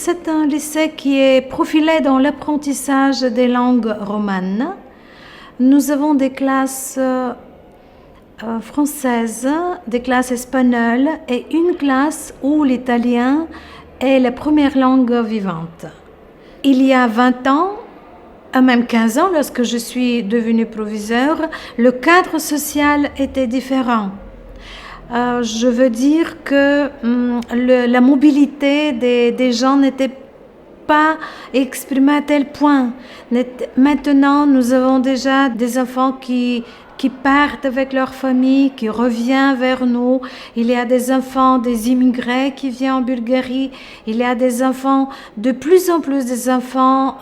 c'est un lycée qui est profilé dans l'apprentissage des langues romanes. Nous avons des classes françaises, des classes espagnoles et une classe où l'italien est la première langue vivante. Il y a 20 ans, même 15 ans, lorsque je suis devenue proviseur, le cadre social était différent. Je veux dire que la mobilité des gens n'était pas exprimée à tel point. Maintenant, nous avons déjà des enfants qui partent avec leur famille, qui reviennent vers nous. Il y a des enfants, des immigrés qui viennent en Bulgarie. Il y a des enfants, de plus en plus des enfants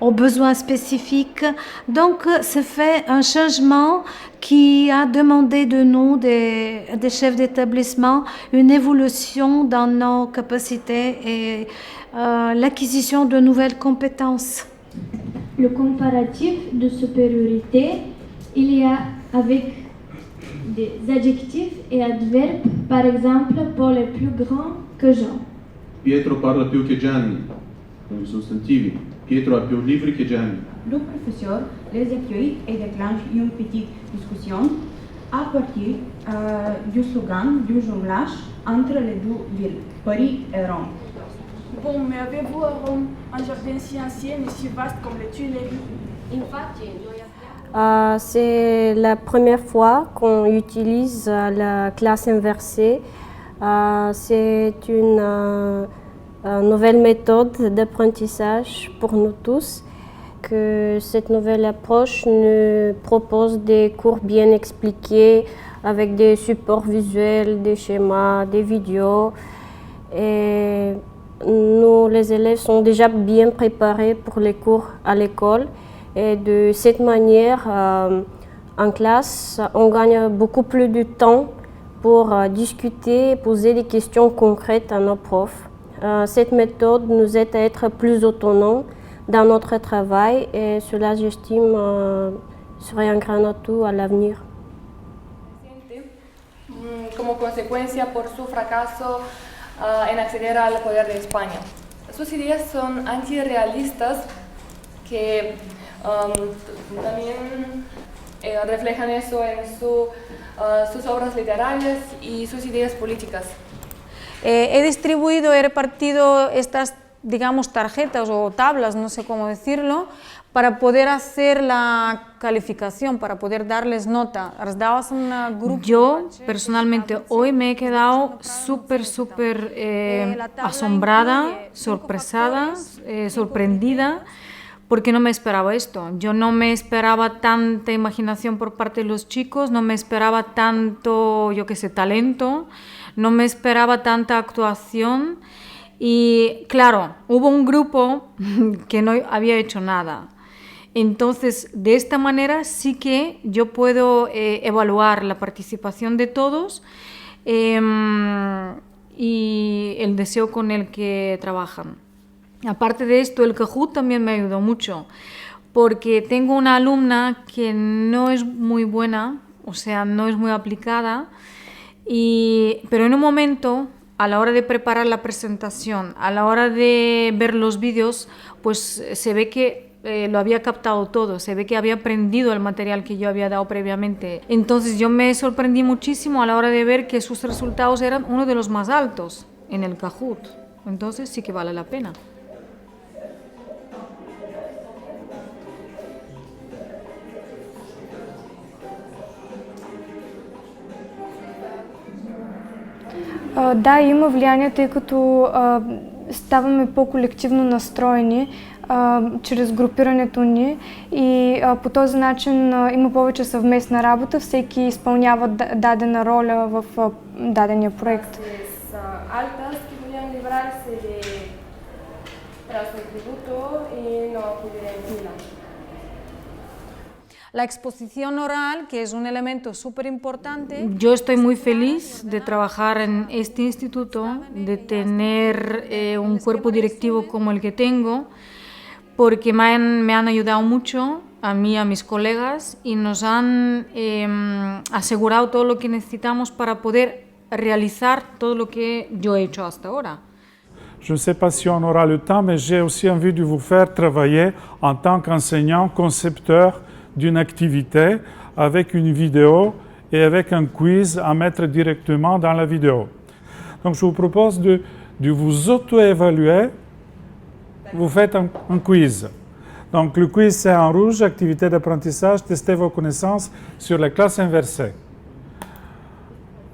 aux besoins spécifiques. Donc, ça fait un changement qui a demandé de nous, des chefs d'établissement, une évolution dans nos capacités et l'acquisition de nouvelles compétences. Le comparatif de supériorité, il y a avec des adjectifs et adverbes, par exemple, pour les plus grands que Jean. Pietro parla più che Gianni, con i sostantivi. Pietro ha più libri che Gianni. Le professeur les accueille et déclenche une petite discussion à partir du slogan du jumelage entre les deux villes, Paris et Rome. Bon, mais avez-vous à Rome un jardin si ancien et si vaste comme les Tuileries? C'est la première fois qu'on utilise la classe inversée. C'est une nouvelle méthode d'apprentissage pour nous tous. Que cette nouvelle approche nous propose des cours bien expliqués avec des supports visuels, des schémas, des vidéos. Et nous, les élèves, sont déjà bien préparés pour les cours à l'école. Et de cette manière, en classe, on gagne beaucoup plus de temps pour discuter, poser des questions concrètes à nos profs. Cette méthode nous aide à être plus autonomes dans notre travail et cela, j'estime, serait un grand atout à l'avenir. Como consecuencia por su fracaso en acceder al poder de España. Sus ideas son antirrealistas que también reflejan eso en sus obras literarias y sus ideas políticas. He distribuido, he repartido estas, digamos, tarjetas o tablas, no sé cómo decirlo, para poder hacer la calificación, para poder darles nota. Yo, personalmente, hoy me he quedado súper asombrada, sorprendida, porque no me esperaba esto. Yo no me esperaba tanta imaginación por parte de los chicos, no me esperaba tanto, yo qué sé, talento, no me esperaba tanta actuación. Y claro, hubo un grupo que no había hecho nada. Entonces, de esta manera sí que yo puedo evaluar la participación de todos y el deseo con el que trabajan. Aparte de esto, el Kahoot también me ayudó mucho, porque tengo una alumna que no es muy buena, o sea, no es muy aplicada, pero en un momento, a la hora de preparar la presentación, a la hora de ver los vídeos, pues se ve que lo había captado todo, se ve que había aprendido el material que yo había dado previamente. Entonces yo me sorprendí muchísimo a la hora de ver que sus resultados eran uno de los más altos en el Kahoot. Entonces sí que vale la pena. Да, има влияние, тъй като ставаме по-колективно настроени чрез групирането ни и по този начин има повече съвместна работа, всеки изпълнява дадена роля в дадения проект. La exposición oral, que es un elemento súper importante. Yo estoy muy feliz de trabajar en este instituto, de tener un cuerpo directivo como el que tengo, porque me han ayudado mucho, a mí y a mis colegas, y nos han asegurado todo lo que necesitamos para poder realizar todo lo que yo he hecho hasta ahora. Je ne sais pas si on aura le temps, mais j'ai aussi envie de vous faire travailler en tant qu'enseignant concepteur d'une activité avec une vidéo et avec un quiz à mettre directement dans la vidéo. Donc je vous propose de vous auto-évaluer. Vous faites un quiz. Donc le quiz c'est en rouge, activité d'apprentissage, testez vos connaissances sur la classe inversée.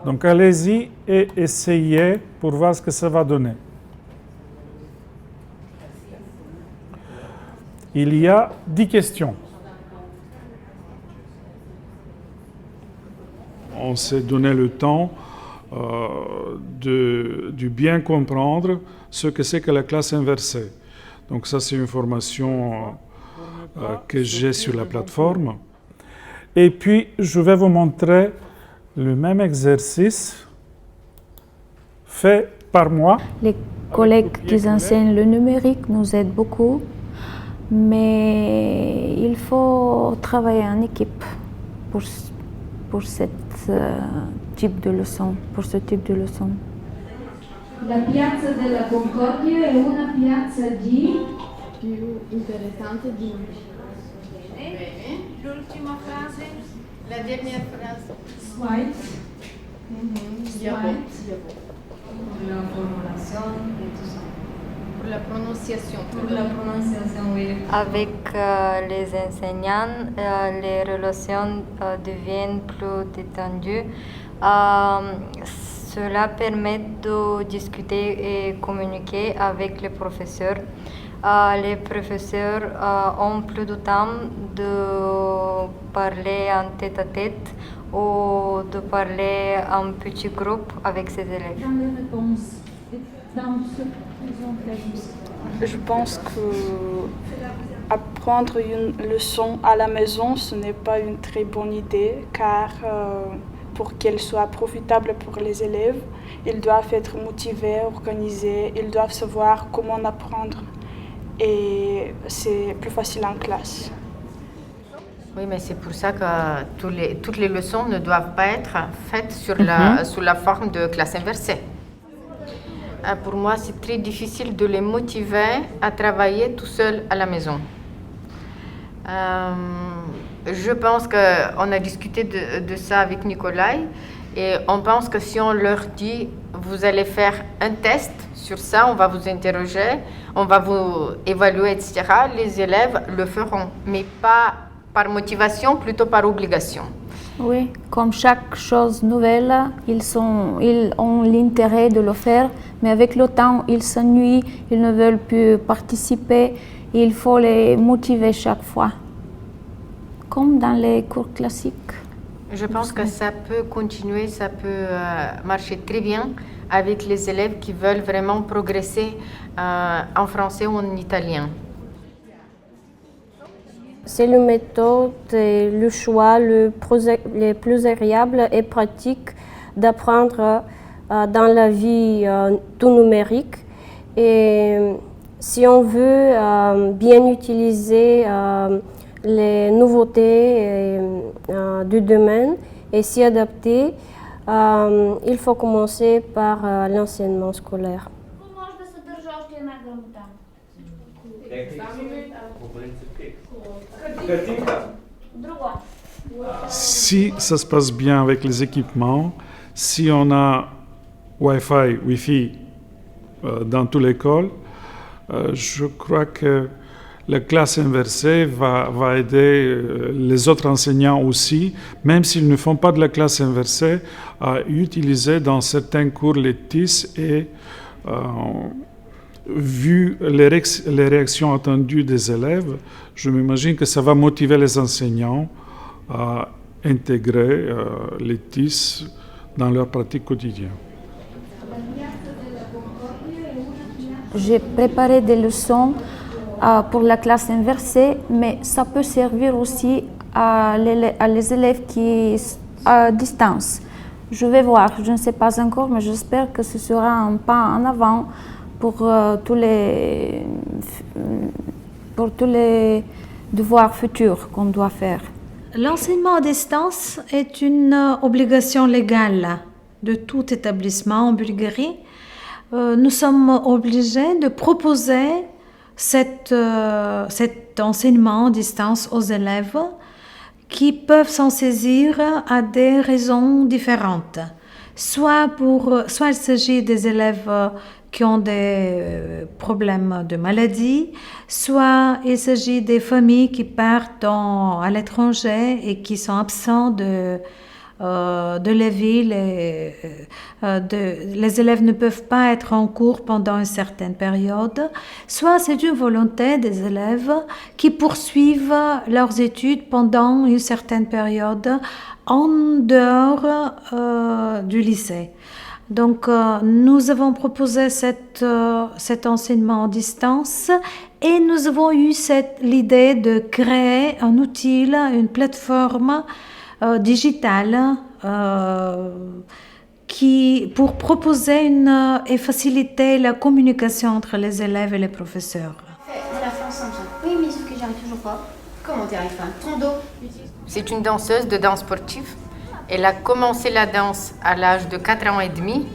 Donc allez-y et essayez pour voir ce que ça va donner. Il y a 10 questions. On s'est donné le temps de bien comprendre ce que c'est que la classe inversée. Donc ça, c'est une formation que j'ai sur la plateforme. Et puis, je vais vous montrer le même exercice fait par moi. Les collègues qui enseignent le numérique nous aident beaucoup, mais il faut travailler en équipe pour ce type de leçon. La piazza della Concordia è una piazza più interessante di noi. Bene. L'ultima frase? La dernière phrase. Swipe. La formulation et tout ça. Pour la prononciation. Oui. Avec les enseignants, les relations deviennent plus détendues. Cela permet de discuter et communiquer avec les professeurs. Les professeurs ont plus de temps de parler en tête-à-tête ou de parler en petit groupe avec ses élèves. Je pense que apprendre une leçon à la maison, ce n'est pas une très bonne idée, car pour qu'elle soit profitable pour les élèves, ils doivent être motivés, organisés, ils doivent savoir comment apprendre. Et c'est plus facile en classe. Oui, mais c'est pour ça que toutes les leçons ne doivent pas être faites sous la forme de classe inversée. Pour moi, c'est très difficile de les motiver à travailler tout seul à la maison. Je pense qu'on a discuté de ça avec Nikolai et on pense que si on leur dit vous allez faire un test sur ça, on va vous interroger, on va vous évaluer, etc., les élèves le feront, mais pas par motivation, plutôt par obligation. Oui, comme chaque chose nouvelle, ils ont l'intérêt de le faire, mais avec le temps, ils s'ennuient, ils ne veulent plus participer, il faut les motiver chaque fois, comme dans les cours classiques. Je pense que ça peut continuer, ça peut marcher très bien avec les élèves qui veulent vraiment progresser en français ou en italien. C'est la méthode et le choix le plus agréable et pratique d'apprendre dans la vie tout numérique. Et si on veut bien utiliser les nouveautés du domaine et s'y adapter, il faut commencer par l'enseignement scolaire. Si ça se passe bien avec les équipements, si on a Wi-Fi, Wi-Fi dans toute l'école, je crois que la classe inversée va aider les autres enseignants aussi, même s'ils ne font pas de la classe inversée, à utiliser dans certains cours les TIS et vu les réactions attendues des élèves, je m'imagine que ça va motiver les enseignants à intégrer les TIS dans leur pratique quotidienne. J'ai préparé des leçons pour la classe inversée, mais ça peut servir aussi à les élèves qui sont à distance. Je vais voir, je ne sais pas encore, mais j'espère que ce sera un pas en avant pour tous les devoirs futurs qu'on doit faire. L'enseignement à distance est une obligation légale de tout établissement en Bulgarie. nous sommes obligés de proposer cet enseignement à distance aux élèves qui peuvent s'en saisir à des raisons différentes. Soit il s'agit des élèves qui ont des problèmes de maladie, soit il s'agit des familles qui partent à l'étranger et qui sont absents de la ville. Les élèves ne peuvent pas être en cours pendant une certaine période, soit c'est une volonté des élèves qui poursuivent leurs études pendant une certaine période en dehors du lycée. Donc, nous avons proposé cet enseignement à distance et nous avons eu l'idée de créer un outil, une plateforme digitale pour proposer et faciliter la communication entre les élèves et les professeurs. On l'a fait ensemble. Oui, mais sauf que j'arrive toujours pas. Comment t'y arrives pas? Ton dos. C'est une danseuse de danse sportive. Elle a commencé la danse à l'âge de 4 ans et demi.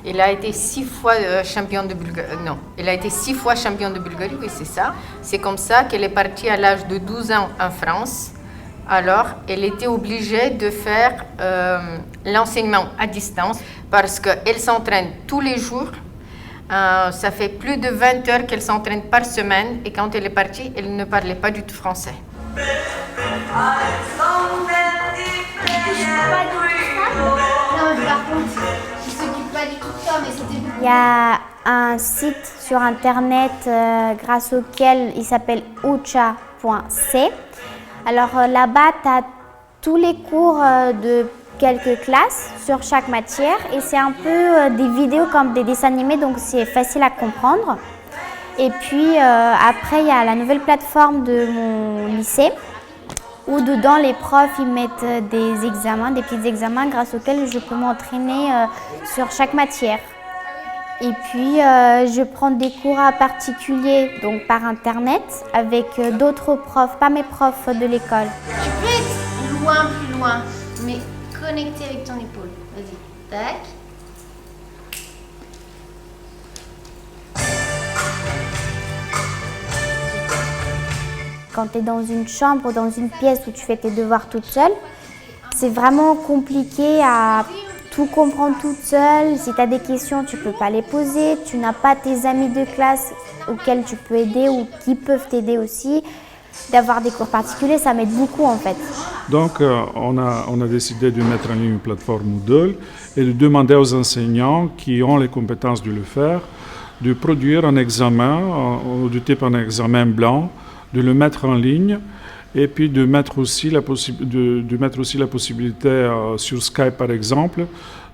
Elle a été 6 fois championne de Bulgarie. Non, elle a été 6 fois championne de Bulgarie, oui, c'est ça. C'est comme ça qu'elle est partie à l'âge de 12 ans en France. Alors, elle était obligée de faire l'enseignement à distance parce qu'elle s'entraîne tous les jours. Ça fait plus de 20 heures qu'elle s'entraîne par semaine et quand elle est partie, elle ne parlait pas du tout français. Il y a un site sur internet grâce auquel il s'appelle ucha.c. Alors là-bas, tu as tous les cours de quelques classes sur chaque matière et c'est un peu des vidéos comme des dessins animés, donc c'est facile à comprendre. Et puis après, il y a la nouvelle plateforme de mon lycée où dedans les profs ils mettent des examens, des petits examens grâce auxquels je peux m'entraîner sur chaque matière. Et puis je prends des cours particuliers donc par internet avec d'autres profs, pas mes profs de l'école. Tu peux être loin, plus loin, mais connecté avec ton épaule. Vas-y, tac. Quand tu es dans une chambre ou dans une pièce où tu fais tes devoirs toute seule, c'est vraiment compliqué à tout comprendre toute seule. Si tu as des questions, tu ne peux pas les poser. Tu n'as pas tes amis de classe auxquels tu peux aider ou qui peuvent t'aider aussi. D'avoir des cours particuliers, ça m'aide beaucoup en fait. Donc on a décidé de mettre en ligne une plateforme Moodle et de demander aux enseignants qui ont les compétences de le faire de produire un examen du type un examen blanc, de le mettre en ligne et puis de mettre aussi la possibilité sur Skype par exemple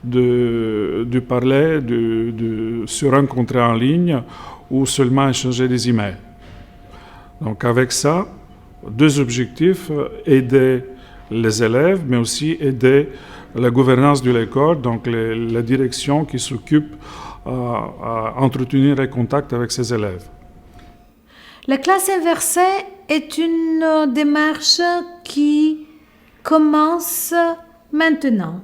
de parler, de se rencontrer en ligne ou seulement échanger des emails. Donc avec ça, 2 objectifs, aider les élèves mais aussi aider la gouvernance de l'école, donc la direction qui s'occupe à entretenir les contacts avec ses élèves. La classe inversée est une démarche qui commence maintenant,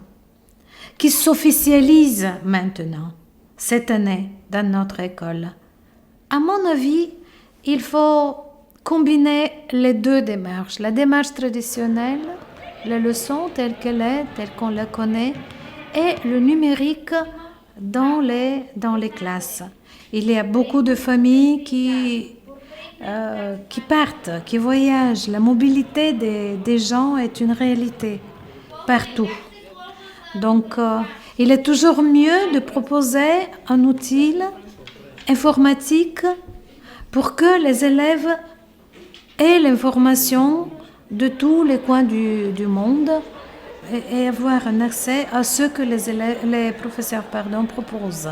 qui s'officialise maintenant, cette année, dans notre école. À mon avis, il faut combiner les 2 démarches. La démarche traditionnelle, la leçon telle qu'elle est, telle qu'on la connaît, et le numérique dans les classes. Il y a beaucoup de familles qui partent, qui voyagent. La mobilité des gens est une réalité partout. Donc, il est toujours mieux de proposer un outil informatique pour que les élèves aient l'information de tous les coins du monde et avoir un accès à ce que les professeurs proposent.